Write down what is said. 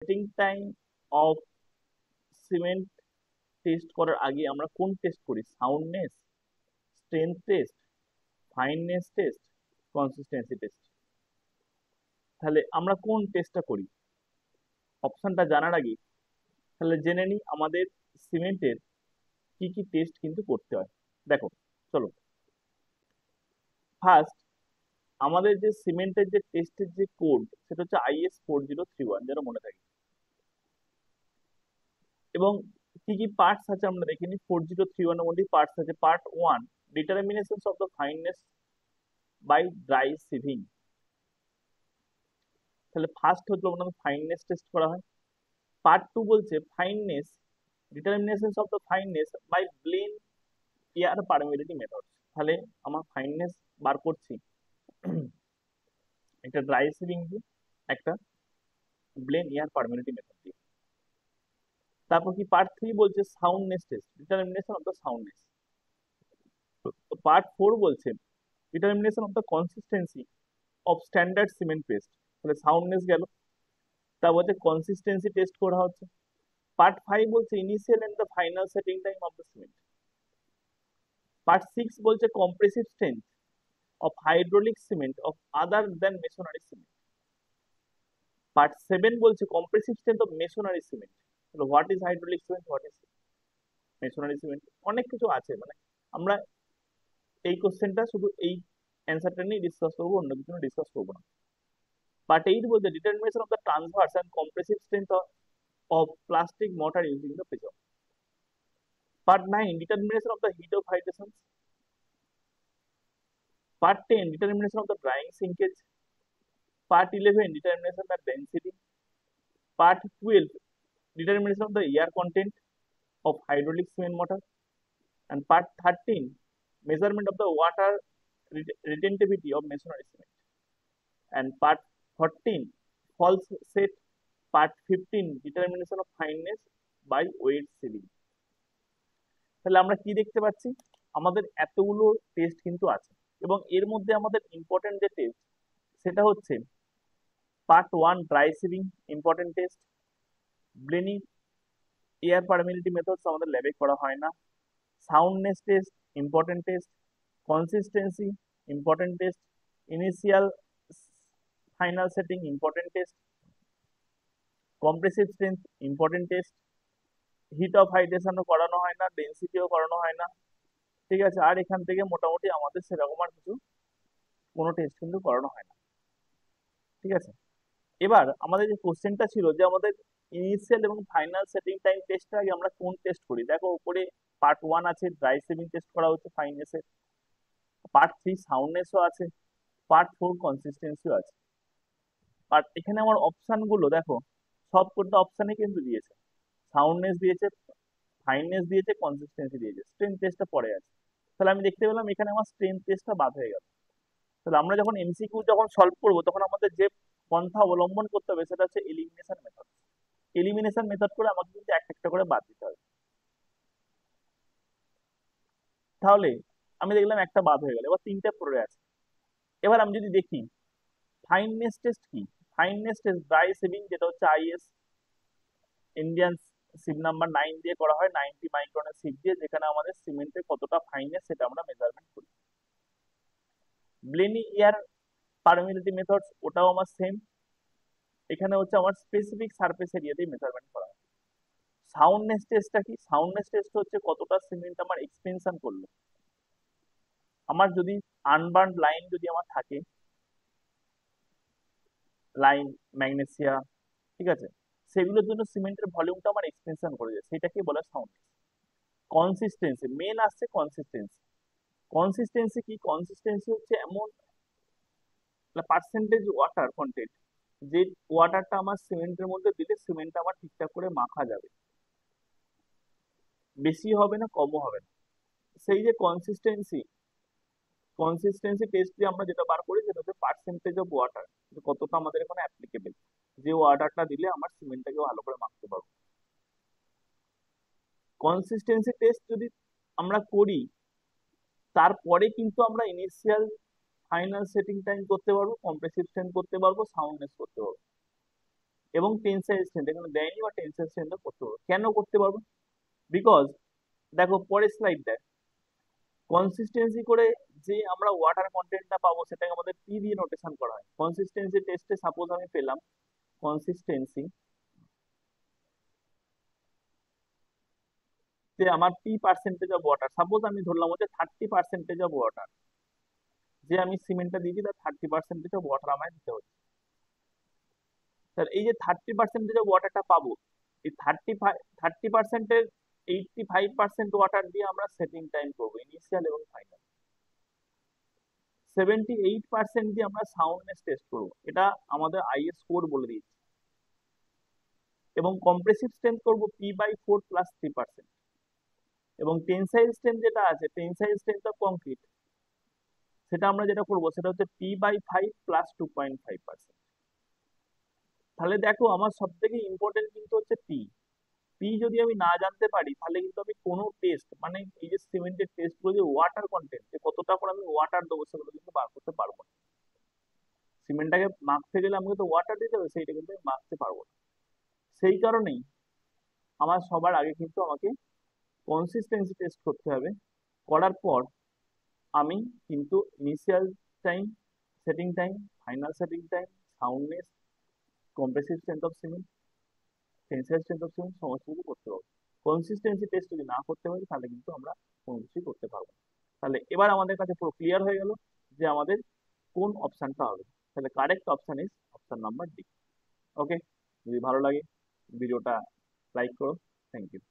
Setting time of cement test করার আগে আমরা কোন টেস্ট করি? Soundness, strength test, fineness test, consistency test. তাহলে আমরা কোন টেস্টটা করি? অপশনটা জানার আগে তাহলে জেনে নিই আমাদের সিমেন্টের কি কি টেস্ট কিন্তু করতে হয়। দেখো, চলো ফার্স্ট আমাদের যে সিমেন্টের যে টেস্টের যে কোড সেটা হচ্ছে IS 4031, যেন মনে থাকে। এবং কি কি পার্টস আছে আমরা দেখে নিই। 4031 এর মধ্যে পার্টস আছে। Part 1, determinations of the fineness by dry sieving. তাহলে ফার্স্ট হচ্ছে আমাদের ফাইননেস টেস্ট করা হয়। পার্ট 2 বলছে fineness, determinations of the fineness by Blaine air permeability method. তাহলে আমার ফাইননেস বার করছি একটা ড্রাই সিভিং দিয়ে, একটা ব্লেন এয়ার পারমিবিলিটি মেথড দিয়ে। তারপর কি পার্ট 3 বলছে soundness test, determination of the soundness. তো পার্ট 4 বলছে determination of the consistency of standard cement paste. তাহলে সাউন্ডনেস গেল। তা বলছে কনসিস্টেন্সি টেস্ট করা হচ্ছে। পার্ট 5 বলছে initial and the final setting time of the cement. Part 6 বলছে compressive strength of hydraulic cement of other than masonry cement. Part 7 বলছে compressive strength of masonry cement. What is hydraulic cement, what is masonry cement, অনেক কিছু আছে। মানে আমরা এই কোশ্চেনটা শুধু এই অ্যান্সারটা নিয়ে ডিসকাস করবো, অন্য কিছু ডিসকাস করবো না। পার্ট 8 বলছে determination of the transverse and compressive strength of plastic mortar using the prism. Part 9, determination of the heat of hydration. Part 10, determination of the drying sinkage. Part 11, determination of the density. Part 12, determination of the air content of hydraulic cement mortar. And part 13, measurement of the water retentivity of masonry cement. And part 14, false set. Part 15, determination of fineness by weight sealing. তাহলে আমরা কি দেখতে পাচ্ছি? আমাদের এতগুলো test কিন্তু আছে, এবং এর মধ্যে আমাদের ইম্পর্টেন্ট যে টেস্ট সেটা হচ্ছে part 1 dry sieving, important test. Blaine air permeability methods আমাদের ল্যাবে করা হয় না। Soundness test, important test. Consistency, important test. Initial final setting, important test. Compressive strength, important test. Heat of হাইড্রেশনও করানো হয় না, ডেন্সিটিও করানো হয় না। ঠিক আছে, আর এখান থেকে মোটামুটি আমাদের সেরকম আর কিছু কোনো টেস্ট কিন্তু করানো হয় না। ঠিক আছে, এবার আমাদের যে কোশ্চেনটা ছিল যে আমাদের ইনিশিয়াল এবং ফাইনাল সেটিং টাইম টেস্টের আগে আমরা কোন টেস্ট করি। দেখো উপরে পার্ট 1 আছে, ড্রাই সেভিং টেস্ট করা হচ্ছে ফাইননেসের। পার্ট 3 সাউন্ডনেসও আছে। পার্ট 4 কনসিস্টেন্সিও আছে। আর এখানে আমার অপশন গুলো দেখো, সব কটা অপশনে কিন্তু দিয়েছে। সাউন্ডনেস দিয়েছে, ফাইননেস দিয়েছে, কনসিস্টেন্সি দিয়েছে, স্ট্রেংথ টেস্টটা পরে আছে। তাহলে আমি দেখতে পেলাম এখানে আমার স্ট্রেংথ টেস্টটা বাদ হয়ে গেল। তাহলে আমরা যখন এমসিকিউ যখন সলভ করবো তখন আমাদের যে পন্থা অবলম্বন করতে হবে সেটা হচ্ছে এলিমিনেশন মেথড। এলিমিনেশন মেথড করে আমাকে কিন্তু একটা একটা করে বাদ দিতে হবে। তাহলে আমি দেখলাম একটা বাদ হয়ে গেল, এবার তিনটে পড়ে আছে। এবার আমি যদি দেখি ফাইননেস টেস্ট কি। ফাইননেস টেস্ট ড্রাই সিভিং, যেটা হচ্ছে IS ইন্ডিয়ান সিভ নাম্বার 9 দিয়ে করা হয়, 90 মাইক্রনের সিভ দিয়ে, যেখানে আমাদের সিমেন্টের কতটা ফাইননেস সেটা আমরা মেজারমেন্ট করি। ব্লেনি এয়ার পারমিবিলিটি মেথডস, ওটাও আমার সেম। এখানে হচ্ছে আমার স্পেসিফিক সারফেস এরিয়া দিয়ে মেজারমেন্ট করা হয়। সাউন্ডনেস টেস্টটা কি? সাউন্ডনেস টেস্ট হচ্ছে কতটা সিমেন্ট আমার এক্সপেনশন করলো। আমার যদি আনবার্ন লাইন যদি আমার থাকে, লাইন ম্যাগনেসিয়া, ঠিক আছে, সেগুলোর জন্য সিমেন্টের ভলিউমটা আমার এক্সপেনশন করে যায়, সেটাকে বলে সাউন্ডনেস। কনসিস্টেন্সি মেন আসছে, কনসিস্টেন্সি। কনসিস্টেন্সি কি? কনসিস্টেন্সি হচ্ছে এমন পার্সেন্টেজ ওয়াটার কন্টেন্ট, যে ওয়াটারটা আমার সিমেন্টের মধ্যে দিলে সিমেন্টটা আমার ঠিকঠাক করে মাখা যাবে, বেশি হবে না কমও হবে না। সেই যে কনসিস্টেন্সি, কনসিস্টেন্সি টেস্ট দিয়ে আমরা যেটা বার করি সেটা হচ্ছে পার্সেন্টেজ অফ ওয়াটার, কতটা আমাদের এখানে অ্যাপ্লিকেবল, যে ওয়াটারটা দিলে আমার সিমেন্টটাকে ভালো করে মাখতে পারবো। কনসিস্টেন্সি টেস্ট যদি আমরা করি, তারপরে কিন্তু আমরা ইনিশিয়াল ফাইনাল সেটিং টাইম করতে পারবো, কম্প্রেসিভ স্ট্রেংথ করতে পারবো, সাউন্ডনেস করতে পারবো। এবং টেনসাইল স্ট্রেন্থ এখানে দেয়নি, বা টেনসাইল স্ট্রেন্থ করতে পারবো। কেন করতে পারবো? বিকজ দেখো পরের স্লাইড দেখ, কনসিস্টেন্সি করে যে আমরা ওয়াটার কন্টেন্টটা পাবো সেটাকে আমাদের পি দিয়ে নোটেশন করা হয়। কনসিস্টেন্সি টেস্টে সাপোজ আমি পেলাম কনসিস্টেন্সি যে আমার P percentage of water, suppose আমি ধরলাম হচ্ছে 30% অফ ওয়াটার, যে আমি সিমেন্টটা দিয়েছি তার 30% অফ ওয়াটার আমায় দিতে হচ্ছে। তাহলে এই যে 30% অফ ওয়াটারটা পাবো, এই 30%-এর 85% ওয়াটার দিয়ে আমরা সেটিং টাইম করবো, ইনিশিয়াল এবং ফাইনাল। 78% দিয়ে আমরা সাউন্ডনেস টেস্ট করবো, এটা আমাদের আইএস কোড বলে দিয়েছে। এবং কম্প্রেসিভ স্ট্রেংথ করবো P/4 প্লাস 3%। এবং টেনসাইল স্ট্রেংথ যেটা আছে, টেনসাইল স্ট্রেংথ অফ কংক্রিট, সেটা আমরা যেটা করবো সেটা হচ্ছে P/5 প্লাস 2.5%। তাহলে দেখো আমার সব থেকে ইম্পর্টেন্ট কিন্তু হচ্ছে পি। পি যদি আমি না জানতে পারি তাহলে কিন্তু আমি কোনো টেস্ট, মানে এই যে সিমেন্টের টেস্ট গুলো, যে ওয়াটার কন্টেন্ট, যে কতটা করে আমি ওয়াটার দেবো, সেগুলো কিন্তু বার করতে পারবো না। সিমেন্টটাকে মাখতে গেলে আমাকে তো ওয়াটার দিতে হবে, সেইটা কিন্তু আমি মাখতে পারবো না। সেই কারণেই আমার সবার আগে কিন্তু আমাকে কনসিস্টেন্সি টেস্ট করতে হবে। করার পর আমি কিন্তু initial time, setting time, final setting time, soundness, compressive strength of cement, tensile strength of cement, সমস্ত কিছু করতে পারবো। কনসিস্টেন্সি টেস্ট যদি না করতে পারি তাহলে কিন্তু আমরা কোনো কিছুই করতে পারবো না। তাহলে এবার আমাদের কাছে পুরো ক্লিয়ার হয়ে গেল যে আমাদের কোন অপশনটা হবে। তাহলে correct option is option number D. Okay, যদি ভালো লাগে ভিডিওটা লাইক করো। Thank you.